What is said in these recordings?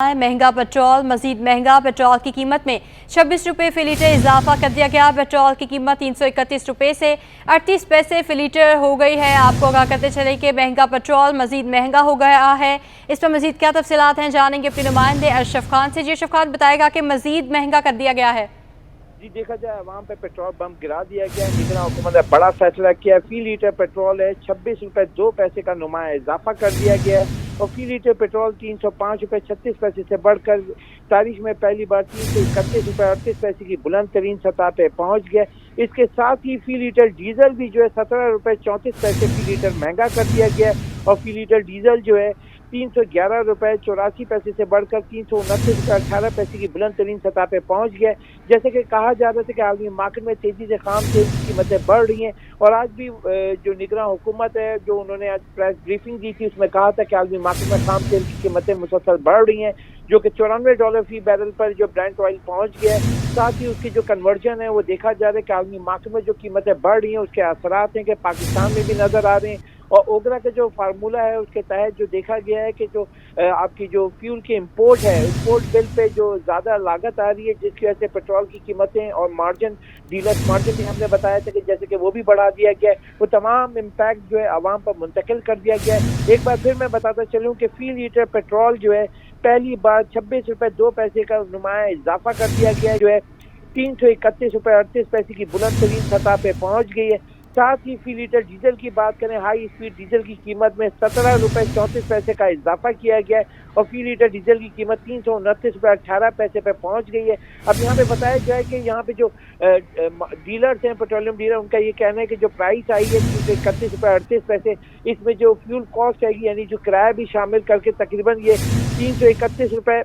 महंगा पेट्रोल, मजीद महंगा पेट्रोल की कीमत में 26 रुपये फी लीटर इजाफा कर दिया गया। पेट्रोल की कीमत 331 रुपये से 38 पैसे फी लीटर हो गई है। आपको आगाह करते चले कि महंगा पेट्रोल मजीद महंगा हो गया है। इस पर मजीद क्या तफसीलात हैं जानेंगे अपने नुमाइंदे अशरफ खान से। जी अशरफ खान बताएगा कि मजीद महंगा कर दिया गया है। जी देखा जाए अवाम पे पेट्रोल बम गिरा दिया गया है। निगरान हुकूमत ने बड़ा फैसला किया। फी लीटर पेट्रोल है 26 रुपये 2 पैसे का नुमाया इजाफा कर दिया गया है और फी लीटर पेट्रोल 305 रुपये 36 पैसे से बढ़कर तारीख में पहली बार 331 रुपये 38 पैसे की बुलंद तरीन सतह पे पहुंच गया। इसके साथ ही फी लीटर डीजल भी जो है 17 रुपये 34 पैसे फी लीटर महंगा कर दिया गया और फी लीटर डीजल जो है 311 रुपये 84 पैसे से बढ़कर 329 रुपये 18 पैसे की बुलंद तरीन सतह पे पहुंच गया। जैसे कि कहा जा रहा था कि आलमी मार्केट में तेजी से खाम तेल की कीमतें बढ़ रही हैं और आज भी जो निगरान हुकूमत है जो उन्होंने आज प्रेस ब्रीफिंग दी थी उसमें कहा था कि आलमी मार्केट में खाम तेल की कीमतें मुसलसल बढ़ रही हैं जो कि $94 फी बैरल पर जो ब्रेंट ऑयल पहुंच गया है। साथ ही उसकी जो कन्वर्जन है वो देखा जा रहा है कि आलमी मार्केट में जो कीमतें बढ़ रही हैं उसके असरात हैं कि पाकिस्तान में भी नजर आ रहे हैं और ओगरा का जो फार्मूला है उसके तहत जो देखा गया है कि जो आपकी जो फ्यूल की इंपोर्ट है इंपोर्ट बिल पे जो ज़्यादा लागत आ रही है जिसकी वजह से पेट्रोल की कीमतें और मार्जिन डीलर मार्जिन भी हमने बताया था कि जैसे कि वो भी बढ़ा दिया गया है। वो तमाम इम्पैक्ट जो है आवाम पर मुंतकिल कर दिया गया है। एक बार फिर मैं बताता चलूँ कि फी लीटर पेट्रोल जो है पहली बार 26 रुपये 2 पैसे का नुमाया इजाफा कर दिया गया है जो है 331 रुपये 38 पैसे की बुलंद तरीन सतह पे पहुंच गई है। साथ ही फी लीटर डीजल की बात करें हाई स्पीड डीजल की कीमत में 17 रुपये 34 पैसे का इजाफा किया गया है और फी लीटर डीजल की कीमत 329 रुपये 18 पैसे पे पहुंच गई है। अब यहाँ पे बताया जाए कि यहाँ पे जो डीलर्स हैं पेट्रोलियम डीलर उनका ये कहना है कि जो प्राइस आई है 331 रुपये 38 पैसे इसमें जो फ्यूल कॉस्ट आएगी यानी जो किराया भी शामिल करके तकरीबन ये 331 रुपये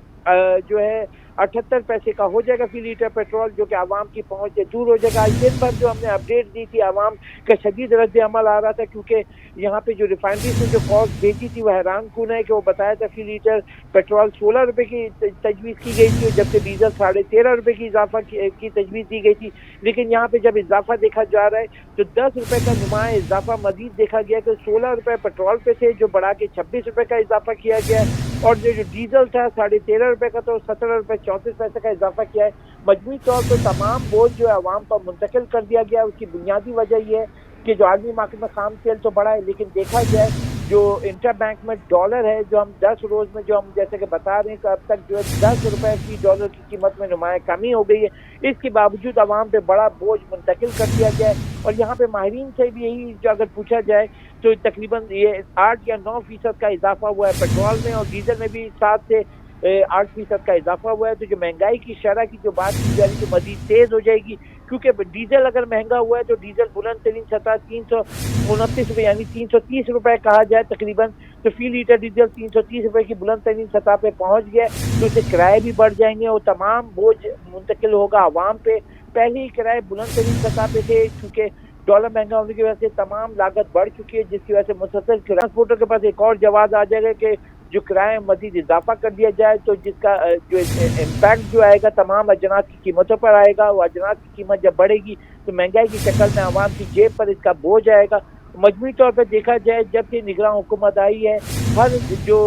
जो है 78 पैसे का हो जाएगा फी लीटर पेट्रोल जो कि आवाम की पहुंच से दूर हो जाएगा। आज दिन भर जो हमने अपडेट दी थी आवाम का शदीद रद्द अमल आ रहा था क्योंकि यहाँ पे जो रिफाइनरी से जो कॉस्ट भेजी थी वह हैरान कुन है कि वो बताया था फी लीटर पेट्रोल 16 रुपये की तजवीज़ की गई थी जबकि डीजल 13.5 रुपये की इजाफा की तजवीज़ दी गई थी। लेकिन यहाँ पे जब इजाफा देखा जा रहा है तो 10 रुपये का नुमाया इजाफा मजीद देखा गया कि 16 रुपये पेट्रोल पे थे जो बढ़ा के 26 रुपये का इजाफा किया गया है और जो डीजल था 13.5 रुपये का तो 17 रुपये 34 पैसे का इजाफा किया है। मजमूई तौर पर तमाम बोझ जो है अवाम पर मुंतकिल कर दिया गया। उसकी बुनियादी वजह यह है कि जो आलमी मार्केट में खाम तेल तो बढ़ा है लेकिन देखा जाए जो इंटर बैंक में डॉलर है जो हम 10 रोज में जो हम जैसे कि बता रहे हैं कि अब तक जो है 10 रुपये की डॉलर की कीमत में नुमाया कमी हो गई है। इसके बावजूद अवाम पे बड़ा बोझ मुंतकिल कर दिया गया है और यहाँ पे माहिरीन से भी यही जो अगर पूछा जाए तो तकरीबन ये 8 या 9% का इजाफा हुआ है पेट्रोल में और डीजल में भी 7 से 8% का इजाफा हुआ है। तो जो महंगाई की शरह की जो बात की जा रही है तो मजीद तेज हो जाएगी क्योंकि डीजल अगर महंगा हुआ है तो डीजल बुलंद तरीन सतह 329 रुपये यानी 330 रुपये कहा जाए तकरीबन तो फी लीटर डीजल 330 रुपये की बुलंद तरीन सतह पे पहुंच गया तो इससे किराए भी बढ़ जाएंगे और तमाम बोझ मुंतकिल होगा आवाम पे। पहले ही किराए बुलंद तरीन सतह पे थे क्योंकि डॉलर महंगा होने की वजह से तमाम लागत बढ़ चुकी है जिसकी वजह से मुसलसल ट्रांसपोर्टर के पास एक और जवाब आ जाएगा कि जो किराए मजीद इजाफा कर दिया जाए तो जिसका जो इम्पैक्ट जो आएगा तमाम अजनास की कीमतों पर आएगा। वो अजनास की कीमत जब बढ़ेगी तो महंगाई की शक्ल में आवाम की जेब पर इसका बोझ आएगा। मजमूई तौर पर देखा जाए जब से निगरान हुकूमत आई है हर जो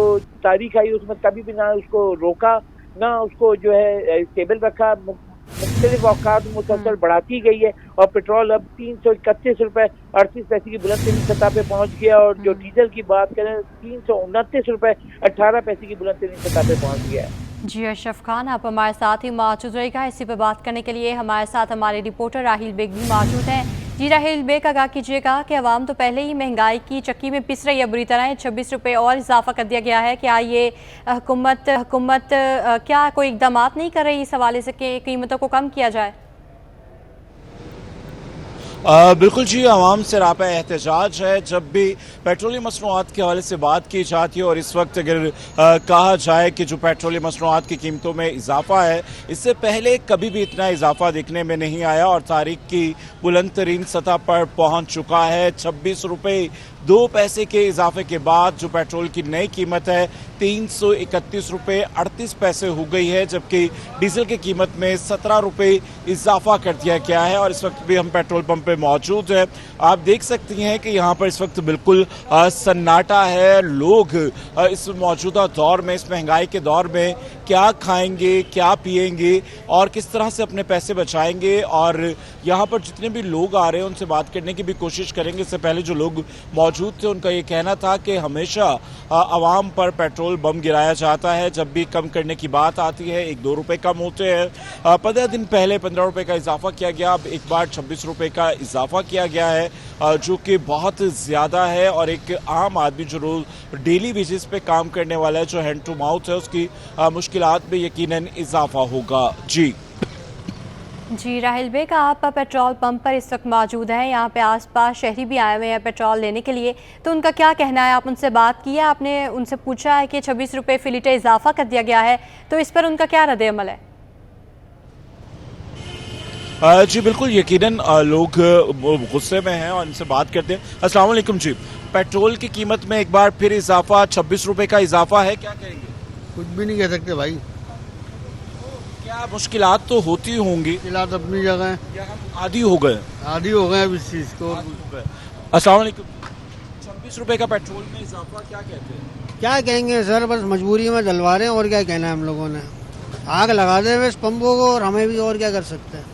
तारीख आई उसमें कभी भी ना उसको रोका ना उसको जो है स्टेबल रखा। मुख्तलिफ औकात मुसलसल बढ़ाती गई है और पेट्रोल अब 331 रुपये 38 पैसे की बुलंद तरीन सतह पे पहुंच गया और जो डीजल की बात करें 329 रुपये 18 पैसे की बुलंद तरीन सतह पे पहुंच गया है। जी अशरफ खान आप हमारे साथ ही मौजूद रहेगा। इसी पर बात करने के लिए हमारे साथ हमारे रिपोर्टर राहिल बेग भी मौजूद हैं। जी राहिल बेग आगाह कीजिएगा कि अवाम तो पहले ही महंगाई की चक्की में पिस रही है बुरी तरह। 26 रुपये और इजाफा कर दिया गया है। क्या ये हुकूमत क्या कोई इकदाम नहीं कर रही इस हवाले से कि कीमतों को कम किया जाए? बिल्कुल जी, आवाम से रापा एहतजाज है जब भी पेट्रोलियम मसनूआत के हवाले से बात की जाती है और इस वक्त अगर कहा जाए कि जो पेट्रोलियम मसनूआत की कीमतों में इजाफा है इससे पहले कभी भी इतना इजाफा देखने में नहीं आया और तारीख की बुलंद तरीन सतह पर पहुंच चुका है। 26 रुपये 2 पैसे के इजाफे के बाद जो पेट्रोल की नई कीमत है 331 रुपये 38 पैसे हो गई है जबकि डीजल की कीमत में 17 रुपये इजाफा कर दिया गया है। और इस वक्त भी हम पेट्रोल पंप पे मौजूद है। आप देख सकती हैं कि यहाँ पर इस वक्त बिल्कुल सन्नाटा है। लोग इस मौजूदा दौर में इस महंगाई के दौर में क्या खाएंगे, क्या पिएंगे और किस तरह से अपने पैसे बचाएंगे। और यहाँ पर जितने भी लोग आ रहे हैं उनसे बात करने की भी कोशिश करेंगे। इससे पहले जो लोग मौजूद थे उनका ये कहना था कि हमेशा आवाम पर पेट्रोल बम गिराया जाता है। जब भी कम करने की बात आती है 1-2 रुपए कम होते हैं। 15 दिन पहले 15 रुपए का इजाफा किया गया, अब एक बार 26 रुपए का इजाफा किया गया है, जो कि बहुत ज़्यादा है। और एक आम आदमी जो रोज डेली बेसिस पे काम करने वाला है, जो हैंड टू माउथ है, उसकी मुश्किलात में यकीनन इजाफा होगा। जी राहिल बेग, आप पेट्रोल पंप पर इस वक्त मौजूद हैं। यहाँ पे आसपास शहरी भी आए हुए हैं पेट्रोल लेने के लिए, तो उनका क्या कहना है? आप उनसे बात की है? आपने उनसे पूछा है कि 26 रुपये फी लीटर इजाफा कर दिया गया है, तो इस पर उनका क्या रद्द-ए-अमल है? जी बिल्कुल, यकीनन लोग गुस्से में हैं और इनसे बात करते हैं। अस्सलाम वालेकुम जी, पेट्रोल की कीमत में एक बार फिर इजाफा, 26 रुपए का इजाफा है, क्या कहेंगे? कुछ भी नहीं कह सकते भाई। क्या मुश्किलात तो होती होंगी, मुश्किलात अपनी जगह है, या हम आदी हो गए? आदी हो गए अब इस चीज को। अस्सलाम वालेकुम, 26 रुपए का पेट्रोल में इजाफा, क्या कहते हैं? क्या कहेंगे सर, बस मजबूरी में जलवा रहे हैं, और क्या कहना है हम लोगों ने। आग लगा दे इस पंपों को, और हमें भी और क्या कर सकते हैं।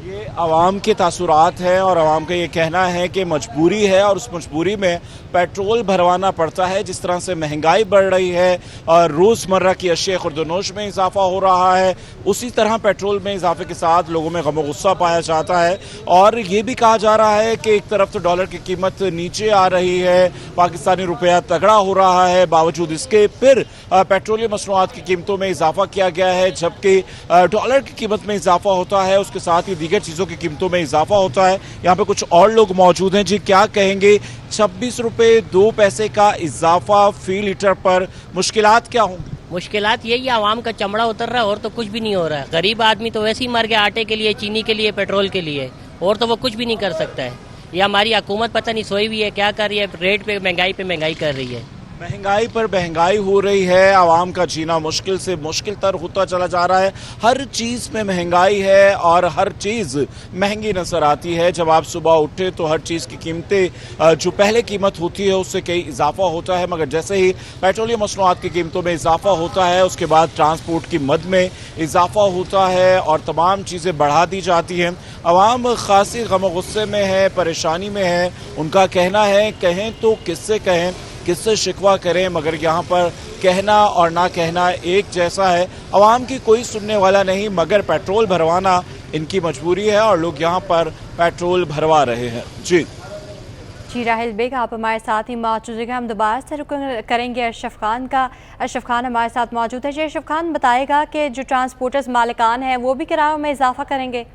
ये आवाम के तासुरात हैं और आवाम का ये कहना है कि मजबूरी है और उस मजबूरी में पेट्रोल भरवाना पड़ता है। जिस तरह से महंगाई बढ़ रही है और रोज़मर्रा की अशिया खुर्दनोश में इजाफा हो रहा है, उसी तरह पेट्रोल में इजाफे के साथ लोगों में गम गुस्सा पाया जाता है। और ये भी कहा जा रहा है कि एक तरफ तो डॉलर की कीमत नीचे आ रही है, पाकिस्तानी रुपया तगड़ा हो रहा है, बावजूद इसके फिर पेट्रोलियम मसनूआत की कीमतों में इजाफा किया गया है। जबकि डॉलर की कीमत में इजाफा होता है, उसके साथ ही दीगर चीज़ों की कीमतों में इजाफा होता है। यहाँ पे कुछ और लोग मौजूद हैं। जी क्या कहेंगे, 26 रुपए 2 पैसे का इजाफा फी लीटर पर, मुश्किलात क्या होंगी? मुश्किलात यही है, आवाम का चमड़ा उतर रहा है और तो कुछ भी नहीं हो रहा है। गरीब आदमी तो वैसे ही मर गया आटे के लिए, चीनी के लिए, पेट्रोल के लिए, और तो वो कुछ भी नहीं कर सकता है। ये हमारी हुकूमत पता नहीं सोई हुई है, क्या कर रही है, रेट पे महंगाई कर रही है। महंगाई पर महंगाई हो रही है, आवाम का जीना मुश्किल से मुश्किल तर होता चला जा रहा है। हर चीज़ में महंगाई है और हर चीज़ महंगी नज़र आती है। जब आप सुबह उठे तो हर चीज़ की कीमतें जो पहले कीमत होती है उससे कई इजाफा होता है, मगर जैसे ही पेट्रोलियम मसनूआत की कीमतों में इजाफा होता है उसके बाद ट्रांसपोर्ट की मद में इजाफा होता है और तमाम चीज़ें बढ़ा दी जाती हैं। आवाम खासी गम गुस्से में है, परेशानी में है। उनका कहना है, कहें तो किससे कहें, किससे शिकवा करें, मगर यहाँ पर कहना और ना कहना एक जैसा है। आवाम की कोई सुनने वाला नहीं, मगर पेट्रोल भरवाना इनकी मजबूरी है और लोग यहाँ पर पेट्रोल भरवा रहे हैं। जी राहिल बेग, आप हमारे साथ ही मौजूद हैं। हम दोबारा से रुक करेंगे अशरफ खान का। अशरफ खान हमारे साथ मौजूद है। जी अशरफ खान, बताएगा कि जो ट्रांसपोर्टर्स मालिकान हैं वो भी किरायों में इजाफा करेंगे?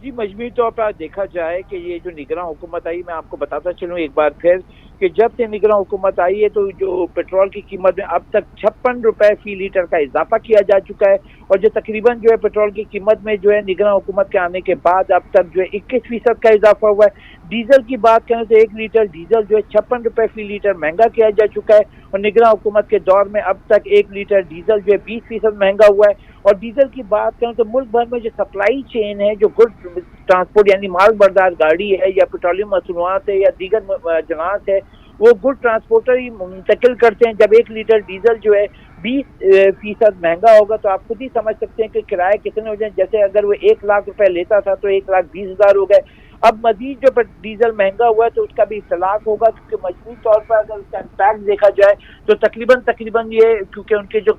जी मजबूरी तौर पर देखा जाए कि ये जो निगरान हुकूमत आई, मैं आपको बताता चलूँ एक बार फिर कि जब से निगरान हुकूमत आई है तो जो पेट्रोल की कीमत में अब तक 56 रुपए फी लीटर का इजाफा किया जा चुका है। और जो तकरीबन जो है पेट्रोल की कीमत में जो है निगरान हुकूमत के आने के बाद अब तक जो है 21% का इजाफा हुआ है। डीजल की बात करें तो 1 लीटर डीजल जो है 56 रुपए फी लीटर महंगा किया जा चुका है। और निगरान हुकूमत के दौर में अब तक 1 लीटर डीजल जो है 20% महंगा हुआ है। और डीजल की बात करें तो मुल्क भर में जो सप्लाई चेन है, जो गुड ट्रांसपोर्ट यानी माल बरदार गाड़ी है या पेट्रोलियम मसनूआत है या दीगर जनास है, वो गुड ट्रांसपोर्टर ही मुंतकिल करते हैं। जब 1 लीटर डीजल जो है 20% महंगा होगा तो आप खुद ही समझ सकते हैं कि किराए कितने हो जाए। जैसे अगर वो 1 लाख रुपए लेता था तो 1,20,000 हो गए। अब मजीद जो डीजल महंगा हुआ है तो उसका भी इख्तलाफ होगा, क्योंकि मजबूरी तौर पर अगर उसका इम्पैक्ट देखा जाए तो तकरीबन ये, क्योंकि उनके जो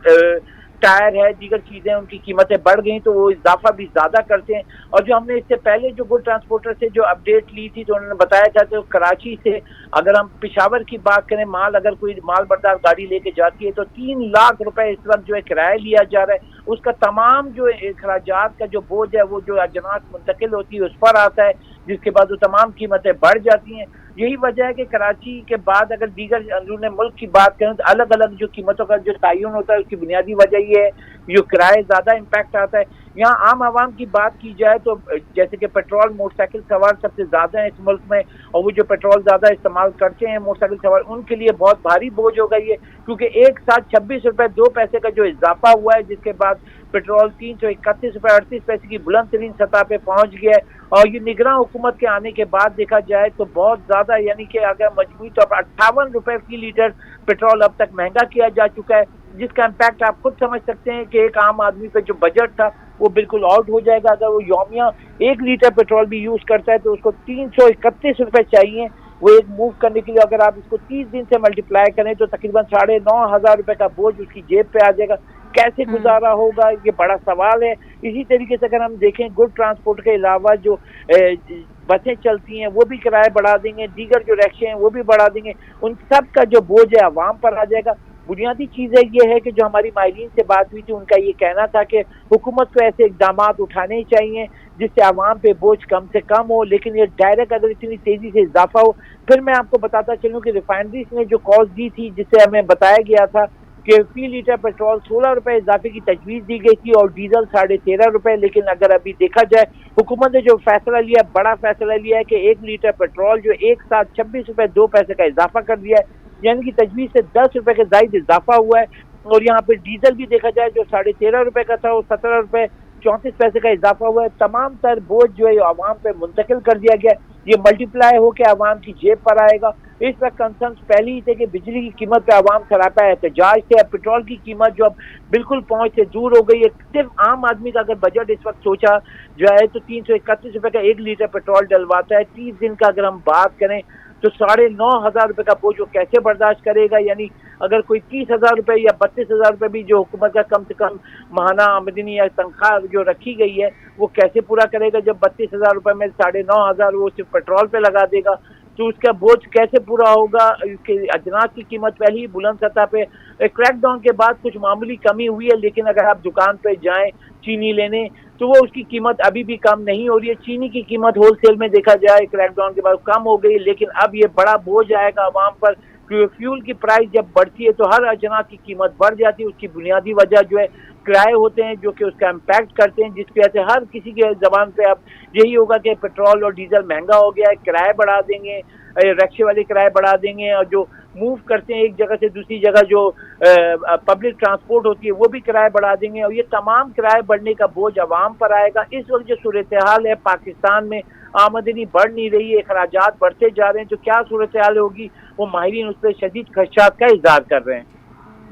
टायर है, दीगर चीजें, उनकी कीमतें बढ़ गई तो वो इजाफा भी ज्यादा करते हैं। और जो हमने इससे पहले जो गुड ट्रांसपोर्टर से जो अपडेट ली थी तो उन्होंने बताया था तो कराची से अगर हम पेशावर की बात करें, अगर कोई माल बरदार गाड़ी लेके जाती है तो 3 लाख रुपए इस वक्त जो है किराया लिया जा रहा है। उसका तमाम जो अखराजात का जो बोझ है वो जो अजनास मुंतकिल होती है उस पर आता है, जिसके बाद वो तमाम कीमतें बढ़ जाती हैं। यही वजह है कि कराची के बाद अगर दीगर अंदरूनी मुल्क की बात करें तो अलग अलग जो कीमतों का जो तयन होता है उसकी बुनियादी वजह ये है जो किराए ज़्यादा इम्पैक्ट आता है। यहाँ आम आवाम की बात की जाए तो जैसे कि पेट्रोल मोटरसाइकिल सवार सबसे ज़्यादा है इस मुल्क में, और वो जो पेट्रोल ज़्यादा इस्तेमाल करते हैं मोटरसाइकिल सवार, उनके लिए बहुत भारी बोझ हो गई है, क्योंकि एक साथ 26 रुपए 2 पैसे का जो इजाफा हुआ है, जिसके बाद पेट्रोल 331 रुपए 38 पैसे की बुलंद तरीन सतह पे पहुंच गया है। और ये निगरान हुकूमत के आने के बाद देखा जाए तो बहुत ज्यादा, यानी कि अगर मजबूरी तौर पर 58 रुपए फी लीटर पेट्रोल अब तक महंगा किया जा चुका है। जिसका इम्पैक्ट आप खुद समझ सकते हैं कि एक आम आदमी पे जो बजट था वो बिल्कुल आउट हो जाएगा। अगर वो यौमिया 1 लीटर पेट्रोल भी यूज करता है तो उसको 331 रुपए चाहिए वो एक मूव करने के लिए। अगर आप इसको 30 दिन से मल्टीप्लाई करें तो तकरीबन 9,500 रुपए का बोझ उसकी जेब पे आ जाएगा। कैसे गुजारा होगा, ये बड़ा सवाल है। इसी तरीके से अगर हम देखें गुड ट्रांसपोर्ट के अलावा जो बसें चलती हैं वो भी किराए बढ़ा देंगे, दीगर जो रिक्शे हैं वो भी बढ़ा देंगे, उन सब का जो बोझ है अवाम पर आ जाएगा। बुनियादी चीज़ है ये है कि जो हमारी माहिरीन से बात हुई थी उनका ये कहना था कि हुकूमत को ऐसे इकदाम उठाने चाहिए जिससे आवाम पे बोझ कम से कम हो, लेकिन ये डायरेक्ट अगर इतनी तेज़ी से इजाफा हो। फिर मैं आपको बताता चलूँ कि रिफाइनरीज ने जो कॉस्ट दी थी जिससे हमें बताया गया था कि फी लीटर पेट्रोल 16 रुपए इजाफे की तजवीज़ दी गई थी और डीजल 13.5 रुपए, लेकिन अगर अभी देखा जाए हुकूमत ने जो फैसला लिया, बड़ा फैसला लिया है कि 1 लीटर पेट्रोल जो एक साथ 26 रुपए 2 पैसे का इजाफा कर दिया है, यानी कि तजवीज़ से 10 रुपए के जायद इजाफा हुआ है। और यहाँ पे डीजल भी देखा जाए जो 13.5 रुपए का था वो 17 रुपए 34 पैसे का इजाफा हुआ है। तमाम तर बोझ जो है आवाम पे मुंतकिल कर दिया गया, ये मल्टीप्लाई होकर आवाम की जेब पर आएगा। इस वक्त कंसर्न पहले ही थे कि बिजली की कीमत पे आवाम सरापा एहतजाज थे। अब पेट्रोल की कीमत जो अब बिल्कुल पहुंच से दूर हो गई है। सिर्फ आम आदमी का अगर बजट इस वक्त सोचा जाए तो 331 रुपए का 1 लीटर पेट्रोल डलवाता है। 30 दिन का अगर हम बात करें तो 9,500 रुपए का बोझ वो कैसे बर्दाश्त करेगा। यानी अगर कोई 30,000 रुपए या 32,000 रुपए भी जो हुकूमत का कम से कम माहाना आमदनी या तनख्वाह जो रखी गई है वो कैसे पूरा करेगा, जब 32,000 रुपए में 9,500 वो सिर्फ पेट्रोल पे लगा देगा तो उसका बोझ कैसे पूरा होगा। इसके अजनास की कीमत पहले ही बुलंद सतह पे, क्रैकडाउन के बाद कुछ मामूली कमी हुई है, लेकिन अगर आप दुकान पे जाएं चीनी लेने तो वो उसकी कीमत अभी भी कम नहीं हो रही है। चीनी की कीमत होलसेल में देखा जाए क्रैकडाउन के बाद कम हो गई, लेकिन अब ये बड़ा बोझ आएगा आवाम पर। फ्यूल की प्राइस जब बढ़ती है तो हर अजनास की कीमत बढ़ जाती है। उसकी बुनियादी वजह जो है किराए होते हैं जो कि उसका इम्पैक्ट करते हैं, जिसकी वजह से हर किसी के जबान पे अब यही होगा कि पेट्रोल और डीजल महंगा हो गया है, किराए बढ़ा देंगे, रिक्शे वाले किराए बढ़ा देंगे, और जो मूव करते हैं एक जगह से दूसरी जगह जो पब्लिक ट्रांसपोर्ट होती है वो भी किराए बढ़ा देंगे, और ये तमाम किराए बढ़ने का बोझ आवाम पर आएगा। इस वक्त जो सूरत हाल है पाकिस्तान में, आमदनी बढ़ नहीं रही है, अखराजात बढ़ते जा रहे हैं, तो क्या सूरत हाल होगी वो माहिरीन उस पर शदीद खदशात का इजहार कर रहे हैं।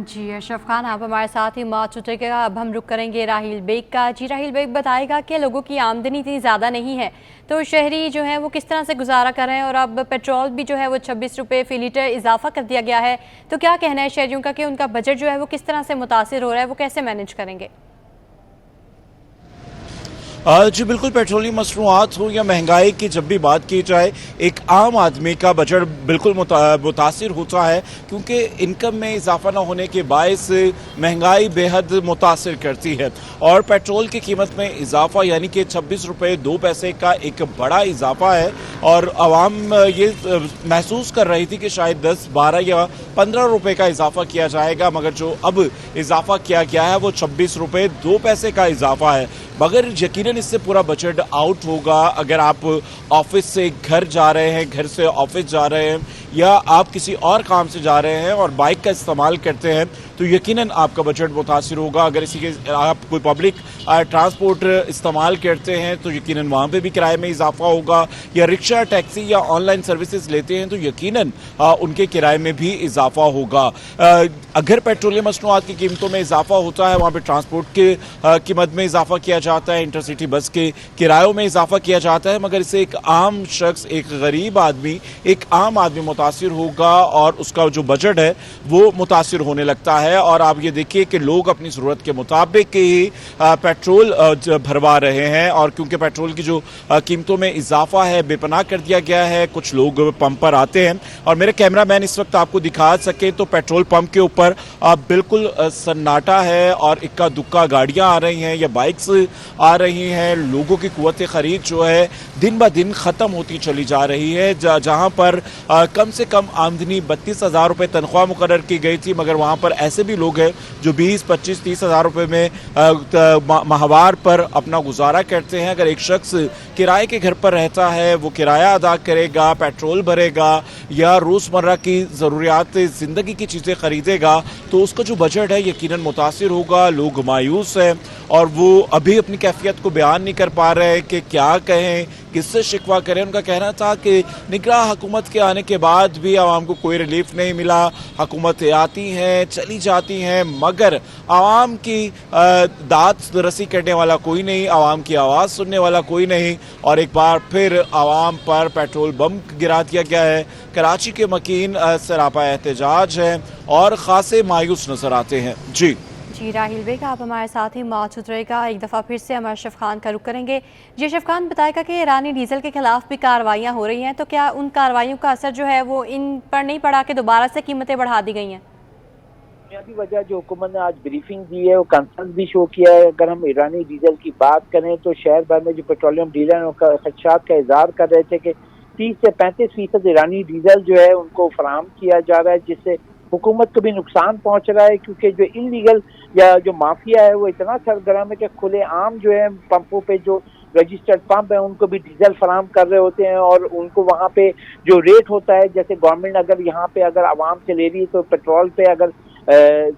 जी अशरफ खान, आप हमारे साथ ही मौजूद रहिएगा। अब हम रुक करेंगे राहिल बेग का। जी राहिल बेग बताएगा कि लोगों की आमदनी इतनी ज़्यादा नहीं है तो शहरी जो है वो किस तरह से गुजारा कर रहे हैं, और अब पेट्रोल भी जो है वो 26 रुपये फ़ी लीटर इजाफा कर दिया गया है, तो क्या कहना है शहरियों का कि उनका बजट जो है वो किस तरह से मुतासिर हो रहा है, वो कैसे मैनेज करेंगे? जी बिल्कुल, पेट्रोलियम मसनूआत हो या महंगाई की जब भी बात की जाए एक आम आदमी का बजट बिल्कुल मुतासिर होता है, क्योंकि इनकम में इजाफा न होने के बायस महंगाई बेहद मुतासिर करती है। और पेट्रोल की कीमत में इजाफा यानी कि 26 रुपये 2 पैसे का एक बड़ा इजाफा है, और आवाम ये महसूस कर रही थी कि शायद 10, 12 या 15 रुपये का इजाफा किया जाएगा, मगर जो अब इजाफा किया गया है वो 26 रुपये 2 पैसे का इजाफा है। मगर यकीनन इससे पूरा बजट आउट होगा। अगर आप ऑफिस से घर जा रहे हैं, घर से ऑफिस जा रहे हैं, या आप किसी और काम से जा रहे हैं और बाइक का इस्तेमाल करते हैं तो यकीनन आपका बजट मुतासिर होगा। अगर इसी के आप कोई पब्लिक ट्रांसपोर्ट इस्तेमाल करते हैं तो यकीनन वहाँ पे भी किराए में इजाफा होगा, या रिक्शा, टैक्सी या ऑनलाइन सर्विसेज लेते हैं तो यकीनन उनके किराए में भी इजाफा होगा। अगर पेट्रोलियम मसनूआत की कीमतों में इजाफा होता है, वहाँ पर ट्रांसपोर्ट के कीमत में इजाफा किया जाता है, इंटरसिटी बस के किरायों में इजाफा किया जाता है, मगर इससे एक आम शख्स, एक गरीब आदमी, एक आम आदमी मुतासिर होगा और उसका जो बजट है वो मुतासिर होने लगता है। और आप ये देखिए कि लोग अपनी ज़रूरत के मुताबिक ही पेट्रोल भरवा रहे हैं, और क्योंकि पेट्रोल की जो कीमतों में इजाफा है बेपनाह कर दिया गया है। कुछ लोग पंप पर आते हैं, और मेरे कैमरामैन इस वक्त आपको दिखा सके तो पेट्रोल पंप के ऊपर बिल्कुल सन्नाटा है, और इक्का दुक्का गाड़ियाँ आ रही हैं या बाइक्स आ रही हैं। लोगों की कुव्वत खरीद जो है दिन ब दिन ख़त्म होती चली जा रही है। जहाँ पर कम से कम आमदनी 32,000 रुपये तनख्वाह मुकर्रर की गई थी, मगर वहाँ पर ऐसे भी लोग हैं जो 20, 25, 30 हज़ार रुपये में माहवार पर अपना गुजारा करते हैं। अगर एक शख्स किराए के घर पर रहता है, वो किराया अदा करेगा, पेट्रोल भरेगा या रोज़मर्रा की ज़रूरियात ज़िंदगी की चीज़ें ख़रीदेगा, तो उसका जो बजट है यकीनन मुतासिर होगा। लोग मायूस हैं और वो अभी अपनी कैफियत को बयान नहीं कर पा रहे कि क्या कहें, किससे शिकवा करें। उनका कहना था कि निगरां हुकूमत के आने के बाद भी आवाम को कोई रिलीफ नहीं मिला, हुकूमतें आती हैं चली जाती हैं मगर आवाम की दाद रसी करने वाला कोई नहीं, आवाम की आवाज़ सुनने वाला कोई नहीं। और एक बार फिर आवाम पर पेट्रोल बम गिरा दिया गया है। कराची के मकीन सरापा एहतजाज है और खासे मायूस नजर आते हैं। जी राहिल बेग आप हमारे साथ ही मौजूद रहेगा। एक दफ़ा फिर से हम अशरफ खान का रुख करेंगे। जी अशरफ खान, बताएगा कि ईरानी डीजल के खिलाफ भी कार्रवाइयाँ हो रही हैं, तो क्या उन कार्रवाइयों का असर जो है वो इन पर नहीं पड़ा कि दोबारा से कीमतें बढ़ा दी गई हैं? बुनियादी वजह जो हुकूमत ने आज ब्रीफिंग दी है वो कंसर्न भी शो किया है। अगर हम ईरानी डीजल की बात करें तो शहर भर में जो पेट्रोलियम डीलर खदशात का इजहार कर रहे थे कि 30 से 35% ईरानी डीजल जो है उनको फराहम किया जा रहा है, जिससे हुकूमत को भी नुकसान पहुंच रहा है। क्योंकि जो इलीगल या जो माफिया है वो इतना सरगर्म है कि खुले आम जो है पंपों पे जो रजिस्टर्ड पंप है उनको भी डीजल फराहम कर रहे होते हैं और उनको वहाँ पे जो रेट होता है, जैसे गवर्नमेंट अगर यहाँ पे अगर आवाम से ले रही है तो पेट्रोल पे अगर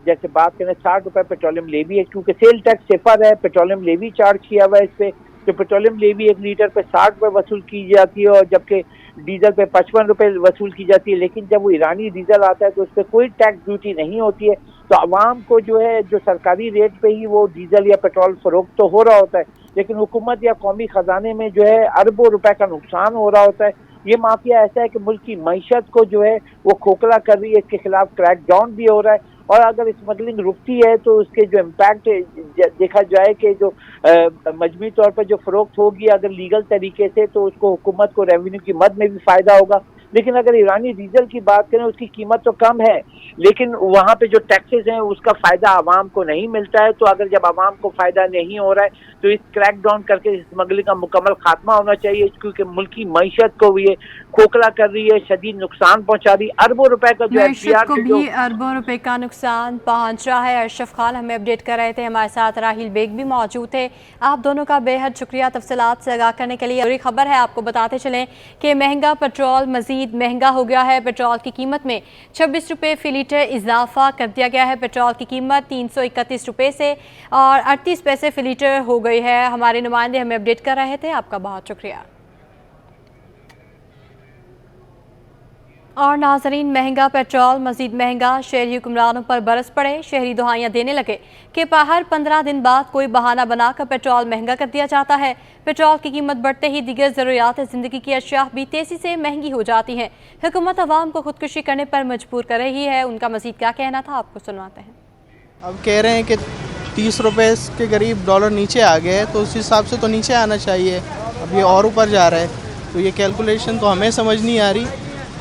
जैसे बात करें 60 रुपये पेट्रोलियम लेवी है, क्योंकि सेल टैक्स सिफर है, पेट्रोलियम लेवी चार्ज किया हुआ है इस पे। तो पेट्रोलियम लेवी 1 लीटर पे 60 रुपये वसूल की जाती है और जबकि डीजल पे 55 रुपये वसूल की जाती है। लेकिन जब वो ईरानी डीजल आता है तो उस पर कोई टैक्स ड्यूटी नहीं होती है, तो आवाम को जो है जो सरकारी रेट पे ही वो डीजल या पेट्रोल फरोख्त तो हो रहा होता है, लेकिन हुकूमत या कौमी खजाने में जो है अरबों रुपए का नुकसान हो रहा होता है। ये माफिया ऐसा है कि मुल्क की मईशत को जो है वो खोखला कर रही है, इसके खिलाफ क्रैक डाउन भी हो रहा है। और अगर स्मगलिंग रुकती है तो उसके जो इम्पैक्ट देखा जाए कि जो मजमूई तौर पर जो फरोख्त होगी अगर लीगल तरीके से तो उसको हुकूमत को रेवेन्यू की मद में भी फ़ायदा होगा। लेकिन अगर ईरानी डीजल की बात करें उसकी कीमत तो कम है, लेकिन वहाँ पे जो टैक्सेस हैं उसका फ़ायदा आवाम को नहीं मिलता है। तो अगर जब आवाम को फ़ायदा नहीं हो रहा है तो इस क्रैक डाउन करके स्मगलिंग का मुकम्मल खात्मा होना चाहिए, क्योंकि मुल्क की मईशत को ये खोखला कर रही है, शदीद नुकसान पहुँचा रही है। अरबों रुपए का जो मईशत को भी अरबों रुपए का नुकसान पहुँच रहा है। अशरफ खान हमें अपडेट कर रहे थे, हमारे साथ राहिल बेग भी मौजूद थे। आप दोनों का बेहद शुक्रिया तफसीलात से आगाह करने के लिए। बुरी खबर है, आपको बताते चलें कि महंगा पेट्रोल मजीद महंगा हो गया है। पेट्रोल की कीमत में 26 रुपये फी लीटर इजाफा कर दिया गया है। पेट्रोल की कीमत 331 रुपये से और 38 पैसे फी लीटर हो गई है। हमारे नुमाइंदे हमें अपडेट कर रहे थे, आपका बहुत शुक्रिया। और नाजरीन, महंगा पेट्रोल मजीद महंगा, शहरी हुक्मरानों पर बरस पड़े। शहरी दुहाइयाँ देने लगे कि हर 15 दिन बाद कोई बहाना बनाकर पेट्रोल महंगा कर दिया जाता है। पेट्रोल की कीमत बढ़ते ही दीगर ज़रूरियात ज़िंदगी की अशिया भी तेज़ी से महंगी हो जाती हैं। हुकूमत अवाम को खुदकुशी करने पर मजबूर कर रही है। उनका मजीद क्या कहना था, आपको सुनवाते हैं। अब कह रहे हैं कि 30 रुपये के करीब डॉलर नीचे आ गए, तो उस हिसाब से तो नीचे आना चाहिए। अब ये और ऊपर जा रहा है, तो ये कैलकुलेशन तो हमें समझ नहीं आ रही।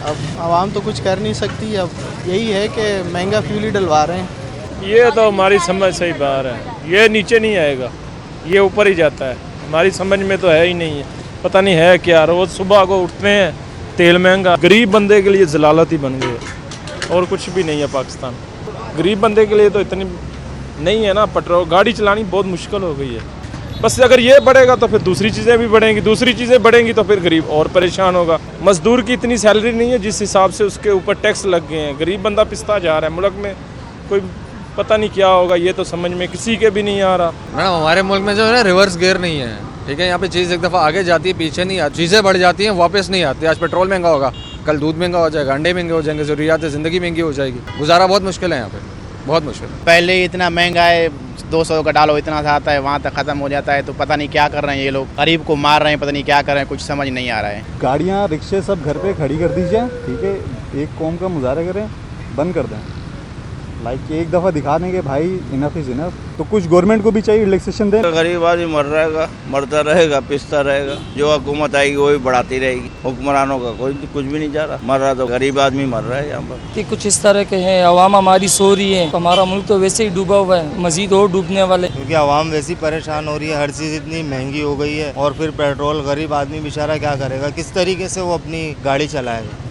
अब आवाम तो कुछ कर नहीं सकती। अब यही है कि महंगा फ्यूल ही डलवा रहे हैं। ये तो हमारी समझ से ही बाहर है, ये नीचे नहीं आएगा, ये ऊपर ही जाता है। हमारी समझ में तो है ही नहीं है, पता नहीं है क्या। रोज़ सुबह को उठते हैं तेल महंगा, गरीब बंदे के लिए जलालत ही बन गई है और कुछ भी नहीं है पाकिस्तान। गरीब बंदे के लिए तो इतनी नहीं है ना, पेट्रोल गाड़ी चलानी बहुत मुश्किल हो गई है। बस अगर ये बढ़ेगा तो फिर दूसरी चीज़ें भी बढ़ेंगी, दूसरी चीज़ें बढ़ेंगी तो फिर गरीब और परेशान होगा। मजदूर की इतनी सैलरी नहीं है जिस हिसाब से उसके ऊपर टैक्स लग गए हैं, गरीब बंदा पिसता जा रहा है। मुल्क में कोई पता नहीं क्या होगा, ये तो समझ में किसी के भी नहीं आ रहा। मैडम हमारे मुल्क में जो है रिवर्स गियर नहीं है, ठीक है। यहाँ पे चीज़ एक दफ़ा आगे जाती है पीछे नहीं आती, चीज़ें बढ़ जाती हैं वापस नहीं आती। आज पेट्रोल महंगा होगा, कल दूध महंगा हो जाएगा, अंडे महंगे हो जाएंगे, ज़रूरियात ज़िंदगी महंगी हो जाएगी। गुजारा बहुत मुश्किल है यहाँ पे, बहुत मुश्किल। पहले ही इतना महंगा है, 200 का डालो इतना सा आता है, वहाँ तक ख़त्म हो जाता है। तो पता नहीं क्या कर रहे हैं ये लोग, गरीब को मार रहे हैं, पता नहीं क्या कर रहे हैं, कुछ समझ नहीं आ रहा है। गाड़ियाँ रिक्शे सब घर पे खड़ी कर दीजिए, ठीक है। एक कौम का मुजाहरा करें, बंद कर दें। लाइक एक दफ़ा दिखा दें कि भाई इनफ इज़ इनफ। तो कुछ गवर्नमेंट को भी चाहिए रिलैक्सेशन दें। गरीब आदमी मरता रहेगा, पिसता रहेगा। जो हुकूमत आएगी वो भी बढ़ाती रहेगी। हुक्मरानों का कोई कुछ भी नहीं जा रहा, मर रहा तो गरीब आदमी मर रहा है यहाँ पर। कि कुछ इस तरह के हैं, अवाम हमारी सो रही है, हमारा मुल्क तो वैसे ही डूबा हुआ है, मजीद और डूबने वाले। क्योंकि आवाम वैसी परेशान हो रही है, हर चीज़ इतनी महंगी हो गई है। और फिर पेट्रोल, गरीब आदमी बेचारा क्या करेगा, किस तरीके से वो अपनी गाड़ी चलाएगा।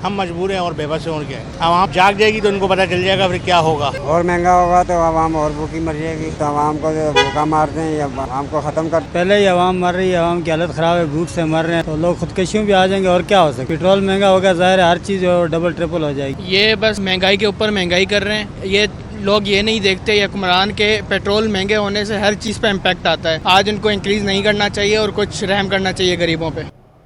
हम मजबूर हैं और बेबस हैं, और क्या है। आवाम जाग जाएगी तो उनको पता चल जाएगा फिर क्या होगा। और महंगा होगा तो आवाम और भूखी मर जाएगी। तो आवाम को भूखा मारते हैं या आवाम को ख़त्म कर। पहले ही आवाम मर रही है, आवाम की हालत ख़राब है, भूख से मर रहे हैं, तो लोग खुदकशियों भी आ जाएंगे और क्या हो सकता है। पेट्रोल महंगा होगा, ज़ाहिर है हर चीज़ डबल ट्रिपल हो जाएगी। ये बस महंगाई के ऊपर महंगाई कर रहे हैं। ये लोग ये नहीं देखते ये हुक्मरान के पेट्रोल महंगे होने से हर चीज़ पे इम्पैक्ट आता है। आज इनको इंक्रीज़ नहीं करना चाहिए और कुछ रहम करना चाहिए गरीबों पे।